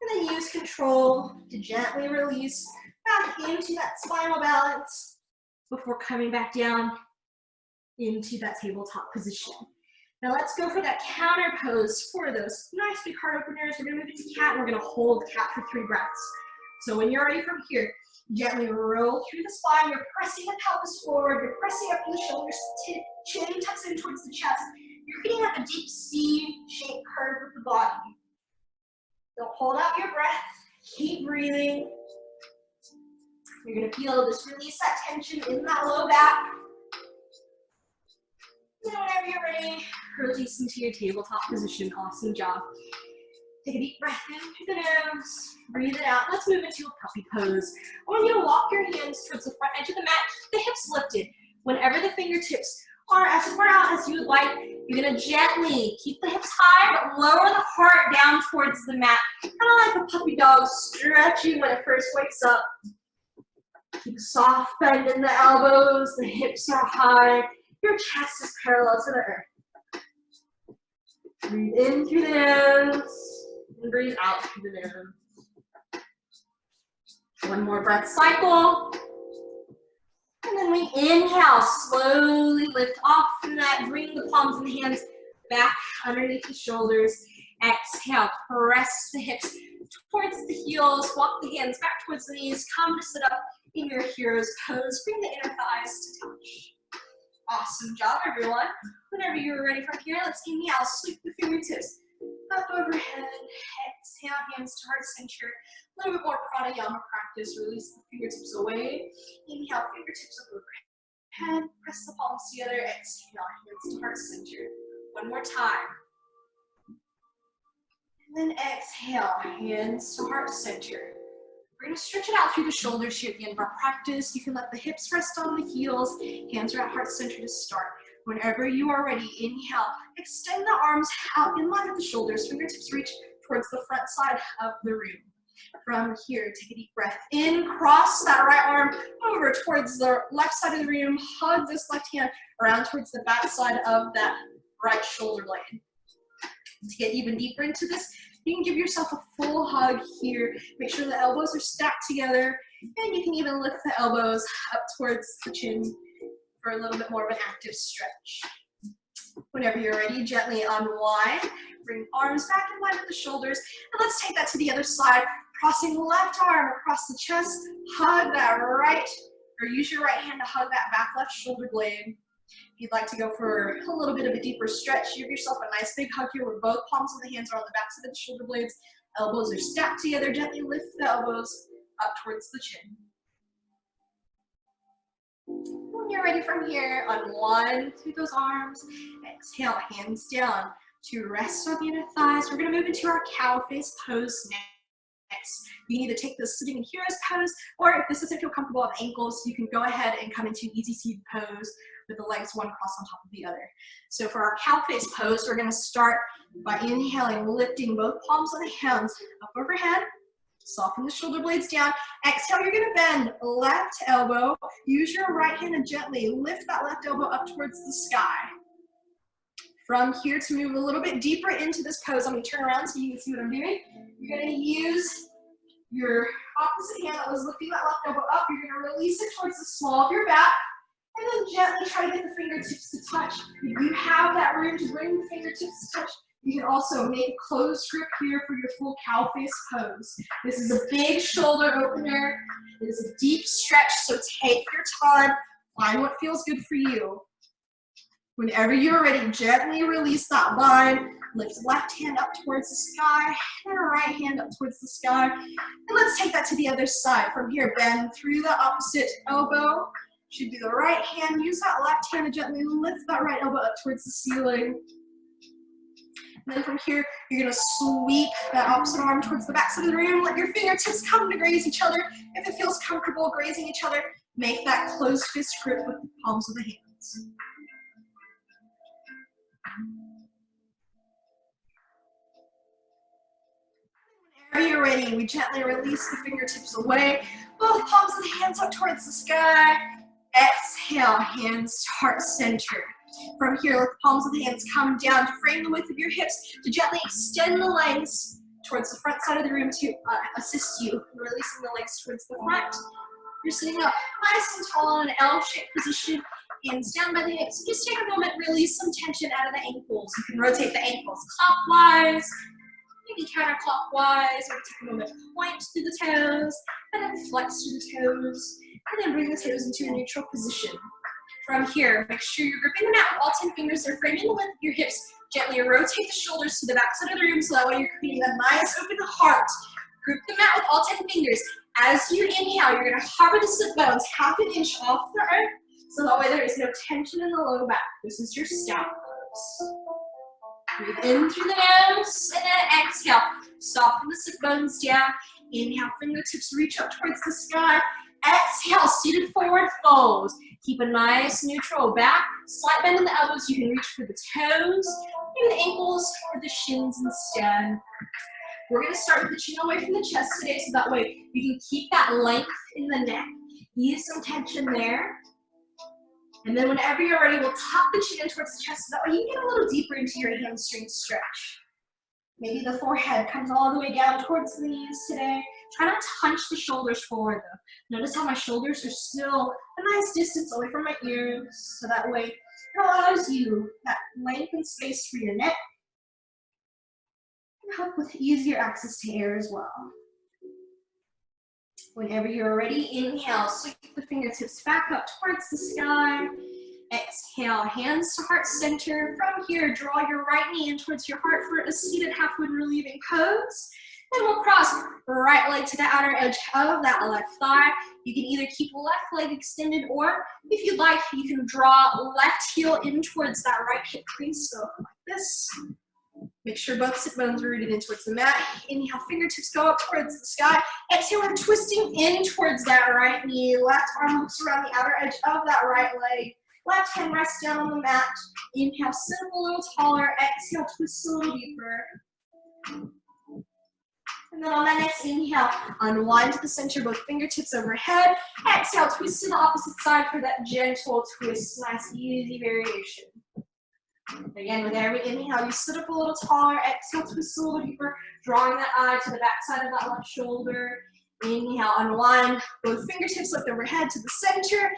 And then use control to gently release back into that spinal balance before coming back down into that tabletop position. Now let's go for that counter pose for those nice big heart openers. We're gonna move into cat and we're gonna hold cat for 3 breaths. So when you're ready from here, gently roll through the spine. You're pressing the pelvis forward. You're pressing up through the shoulders, chin tucks in towards the chest. You're getting like a deep C-shaped curve with the body. Don't hold out your breath. Keep breathing. You're gonna feel this release that tension in that low back. And whenever you're ready, release into your tabletop position. Awesome job. Take a deep breath in through the nose. Breathe it out. Let's move into a puppy pose. I want you to walk your hands towards the front edge of the mat. Keep the hips lifted. Whenever the fingertips are as far out as you would like, you're gonna gently keep the hips high, but lower the heart down towards the mat. Kind of like a puppy dog stretching when it first wakes up. Keep a soft bend in the elbows. The hips are high. Your chest is parallel to the earth. Breathe in through the nose and breathe out through the nose. One more breath cycle. And then we inhale, slowly lift off from that. Bring the palms and the hands back underneath the shoulders. Exhale, press the hips towards the heels. Walk the hands back towards the knees. Come to sit up in your hero's pose. Bring the inner thighs to touch. Awesome job, everyone. Whenever you're ready from here, let's inhale, sweep the fingertips up overhead. Exhale, hands to heart center. A little bit more pranayama practice. Release the fingertips away. Inhale, fingertips up overhead. Press the palms together. Exhale, hands to heart center. One more time. And then exhale, hands to heart center. We're going to stretch it out through the shoulders here at the end of our practice. You can let the hips rest on the heels. Hands are at heart center to start. Whenever you are ready, inhale. Extend the arms out in line with the shoulders. Fingertips reach towards the front side of the room. From here, take a deep breath in. Cross that right arm over towards the left side of the room. Hug this left hand around towards the back side of that right shoulder blade. To get even deeper into this, you can give yourself a full hug here. Make sure the elbows are stacked together, and you can even lift the elbows up towards the chin for a little bit more of an active stretch. Whenever you're ready, gently unwind. Bring arms back in line with the shoulders, and let's take that to the other side. Crossing the left arm across the chest, hug that right, or use your right hand to hug that back left shoulder blade. If you'd like to go for a little bit of a deeper stretch, give yourself a nice big hug here where both palms of the hands are on the backs of the shoulder blades. Elbows are stacked together. Gently lift the elbows up towards the chin. When you're ready from here, unwind through those arms. Exhale, hands down to rest on the inner thighs. We're going to move into our cow face pose next. You can either take this sitting in hero's pose, or if this doesn't feel comfortable at ankles, you can go ahead and come into easy seated pose with the legs one crossed on top of the other. So for our cow face pose, we're going to start by inhaling, lifting both palms of the hands up overhead. Soften the shoulder blades down. Exhale, you're going to bend left elbow. Use your right hand to gently lift that left elbow up towards the sky. From here, to move a little bit deeper into this pose, I'm going to turn around so you can see what I'm doing. You're going to use your opposite hand that was lifting that left elbow up. You're going to release it towards the small of your back, and then gently try to get the fingertips to touch. If you have that room to bring the fingertips to touch, you can also make a closed grip here for your full cow face pose. This is a big shoulder opener. It is a deep stretch, so take your time. Find what feels good for you. Whenever you're ready, gently release that bind. Lift left hand up towards the sky, and right hand up towards the sky. And let's take that to the other side. From here, bend through the opposite elbow. Should be the right hand. Use that left hand to gently lift that right elbow up towards the ceiling. And then from here, you're going to sweep that opposite arm towards the back side of the room. Let your fingertips come to graze each other. If it feels comfortable grazing each other, Make that closed fist grip with the palms of the hands. Whenever you're ready, we gently release the fingertips away, both palms of the hands up towards the sky. Exhale, hands to heart center. From here, let the palms of the hands come down to frame the width of your hips, to gently extend the legs towards the front side of the room to assist you in releasing the legs towards the front. You're sitting up nice and tall in an L-shaped position, hands down by the hips. Just take a moment, release some tension out of the ankles. You can rotate the ankles clockwise, maybe counterclockwise, or take a moment to point through the toes, and then flex through the toes, and then bring the toes into a neutral position. From here, make sure you're gripping the mat with all 10 fingers. They're framing the length of your hips. Gently rotate the shoulders to the back side of the room so that way you're creating a nice open heart. Grip the mat with all 10 fingers. As you inhale, you're going to hover the sit bones half an inch off the earth so that way there is no tension in the low back. This is your scout pose. Breathe in through the nose and then exhale. Soften the sit bones down. Inhale, fingertips reach up towards the sky. Exhale, seated forward fold. Keep a nice neutral back. Slight bend in the elbows. You can reach for the toes, maybe the ankles or the shins instead. We're going to start with the chin away from the chest today so that way you can keep that length in the neck. Ease some tension there. And then whenever you're ready, we'll tuck the chin in towards the chest so that way you can get a little deeper into your hamstring stretch. Maybe the forehead comes all the way down towards the knees today. Try not to hunch the shoulders forward though. Notice how my shoulders are still a nice distance away from my ears, so that way it allows you that length and space for your neck. And help with easier access to air as well. Whenever you're ready, inhale, sweep the fingertips back up towards the sky. Exhale, hands to heart center. From here, draw your right knee in towards your heart for a seated half wind relieving pose. Then we'll cross right leg to the outer edge of that left thigh. You can either keep left leg extended, or if you'd like, you can draw left heel in towards that right hip crease. So like this. Make sure both sit bones are rooted in towards the mat. Inhale, fingertips go up towards the sky. Exhale, we're twisting in towards that right knee. Left arm hooks around the outer edge of that right leg. Left hand rests down on the mat. Inhale, sit up a little taller. Exhale, twist a little deeper. And then on that next inhale, unwind to the center, both fingertips overhead. Exhale, twist to the opposite side for that gentle twist. Nice, easy variation. Again, with every inhale, you sit up a little taller. Exhale, twist a little deeper, drawing that eye to the back side of that left shoulder. Inhale, unwind, both fingertips lift overhead to the center.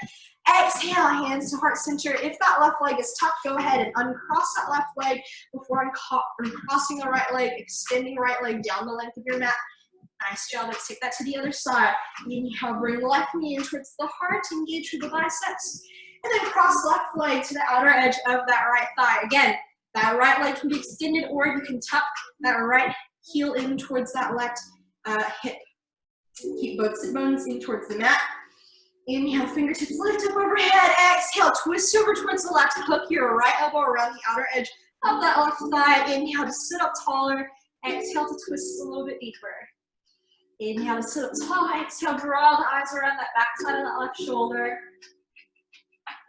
Exhale, hands to heart center. If that left leg is tucked, go ahead and uncross that left leg before uncrossing the right leg, extending right leg down the length of your mat. Nice job. Let's take that to the other side. Inhale, bring left knee in towards the heart, engage through the biceps. And then cross left leg to the outer edge of that right thigh. Again, that right leg can be extended, or you can tuck that right heel in towards that left hip. Keep both sit bones in towards the mat. Inhale, fingertips lift up overhead. Exhale, twist over towards the left. Hook your right elbow around the outer edge of that left thigh. Inhale to sit up taller. Exhale to twist a little bit deeper. Inhale to sit up tall. Exhale, draw the eyes around that back side of that left shoulder.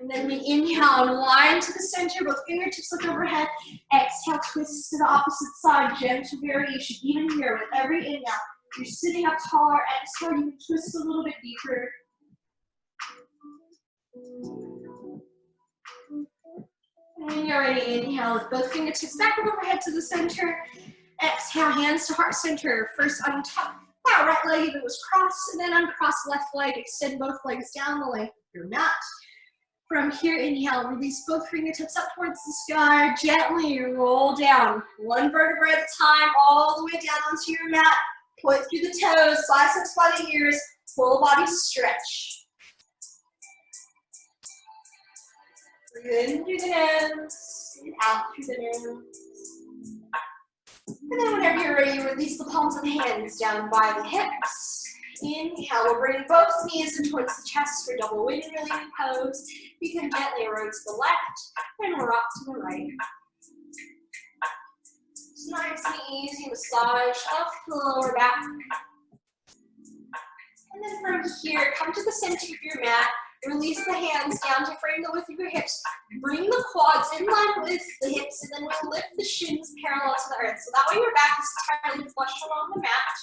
And then we inhale, unwind to the center, both fingertips lift overhead. Exhale, twist to the opposite side, gentle variation. Even here, with every inhale, you're sitting up taller. Exhale, you can twist a little bit deeper. And you're ready, inhale, with both fingertips back up overhead to the center. Exhale, hands to heart center. First untuck that right leg if it was crossed, and then uncross left leg, extend both legs down the length of your mat. From here, inhale, release both fingertips up towards the sky. Gently roll down, one vertebra at a time, all the way down onto your mat. Point through the toes, biceps by the ears, full body stretch. Breathe in through the nose, and out through the nose. And then whenever you're ready, release the palms of the hands down by the hips. Inhale, we'll bring both knees in towards the chest for double wind relieving pose. You can gently roll to the left and rock to the right. It's nice and easy massage of the lower back. And then from here, come to the center of your mat. Release the hands down to frame the width of your hips. Bring the quads in line with the hips, and then we'll lift the shins parallel to the earth. So that way your back is entirely flush along the mat.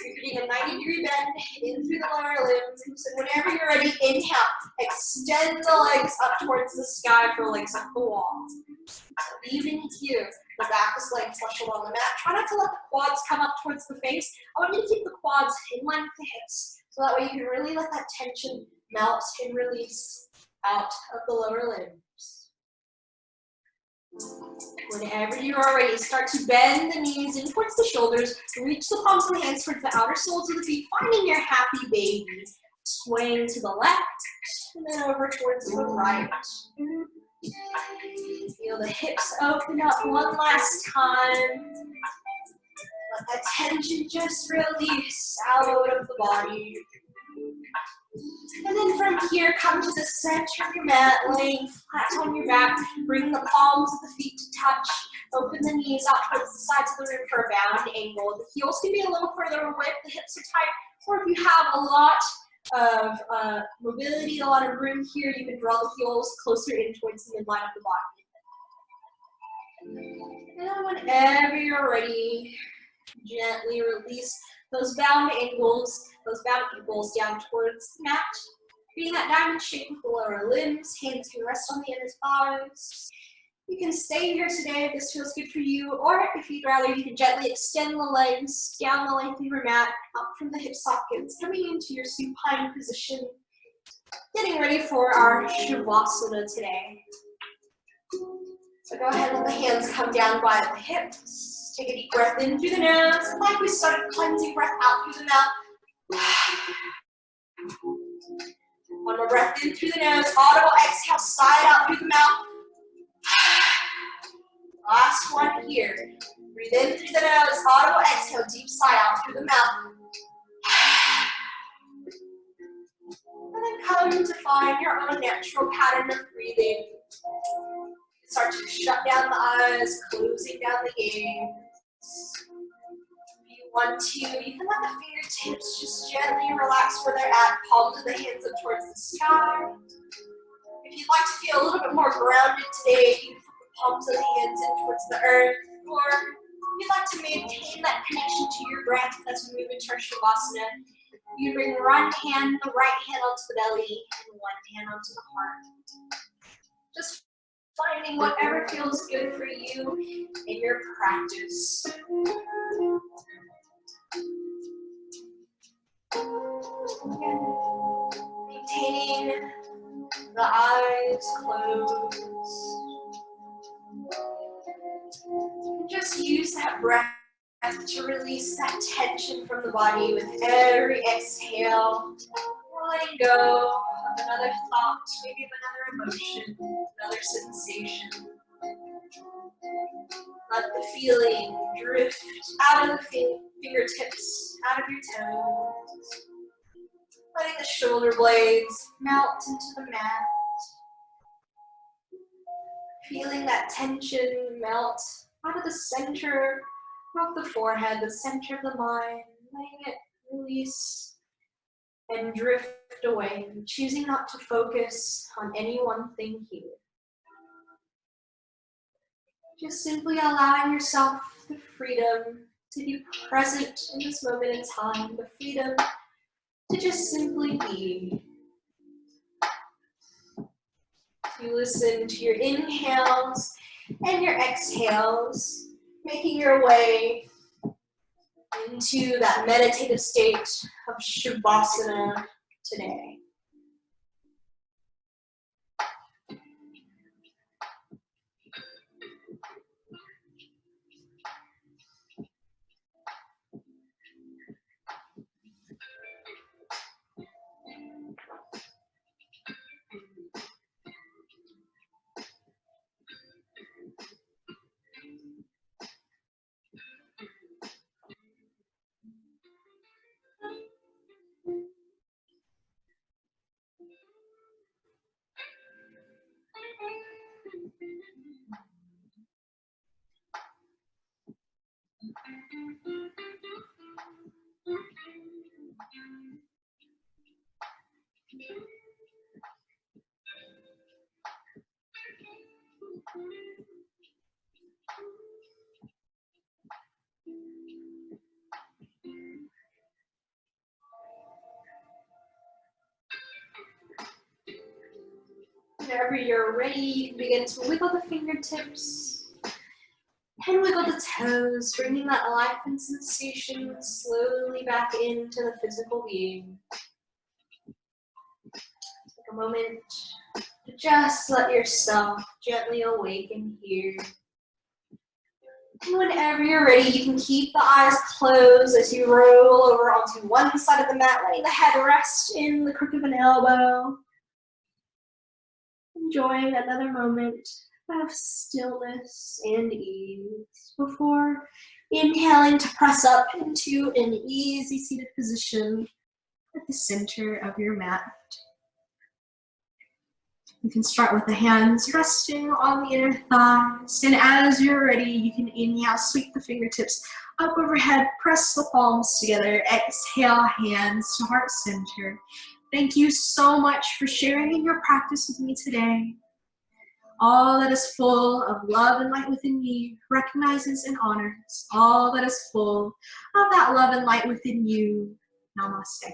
You're getting a 90-degree bend in through the lower limbs. And whenever you're ready, inhale. Extend the legs up towards the sky for legs up the wall. So even here, the back is laying flush along the mat. Try not to let the quads come up towards the face. I want you to keep the quads in line with the hips. So that way you can really let that tension melt and release out of the lower limbs. Whenever you are ready, start to bend the knees in towards the shoulders. Reach the palms of the hands towards the outer soles of the feet, finding your happy baby. Swaying to the left and then over towards the right. Feel the hips open up one last time. Let that tension just release out of the body. And then from here, come to the center of your mat, laying flat on your back. Bring the palms of the feet to touch. Open the knees out towards the sides of the room for a bound angle. The heels can be a little further away if the hips are tight, or if you have a lot of mobility, a lot of room here, you can draw the heels closer in towards the midline of the body. And then whenever you're ready, gently release those bound ankles down towards the mat. Creating that diamond shape with the lower limbs. Hands can rest on the inner thighs. You can stay here today if this feels good for you, or if you'd rather, you can gently extend the legs down the length of your mat, up from the hip sockets, coming into your supine position. Getting ready for our Shavasana today. So go ahead and let the hands come down by the hips. Take a deep breath in through the nose. Like we started, cleansing breath out through the mouth. One more breath in through the nose. Audible exhale, side out through the mouth. Last one here. Breathe in through the nose. Audible exhale, deep sigh out through the mouth. And then come to find your own natural pattern of breathing. Start to shut down the eyes, closing down the gaze. If you want to, you can let the fingertips just gently relax where they're at, palms of the hands up towards the sky. If you'd like to feel a little bit more grounded today, you can put the palms of the hands in towards the earth, or if you'd like to maintain that connection to your breath as we move into our Shavasana, you bring the right hand onto the belly, and one hand onto the heart. Just finding whatever feels good for you in your practice. Maintaining the eyes closed. Just use that breath to release that tension from the body with every exhale. Letting go of another thought, maybe of another emotion, another sensation. Let the feeling drift out of the fingertips, out of your toes. Letting the shoulder blades melt into the mat. Feeling that tension melt out of the center of the forehead, the center of the mind. Letting it release and drift away, choosing not to focus on any one thing here. Just simply allowing yourself the freedom to be present in this moment in time, the freedom to just simply be. To listen to your inhales and your exhales, making your way into that meditative state of Shavasana today. Whenever you're ready, you can begin to wiggle the fingertips and wiggle the toes, bringing that life and sensation slowly back into the physical being. Take a moment to just let yourself gently awaken here. And whenever you're ready, you can keep the eyes closed as you roll over onto one side of the mat, letting the head rest in the crook of an elbow. Enjoying another moment of stillness and ease before inhaling to press up into an easy seated position at the center of your mat. You can start with the hands resting on the inner thighs, and as you're ready, you can inhale, sweep the fingertips up overhead, press the palms together, exhale, hands to heart center. Thank you so much for sharing in your practice with me today. All that is full of love and light within me recognizes and honors all that is full of that love and light within you. Namaste.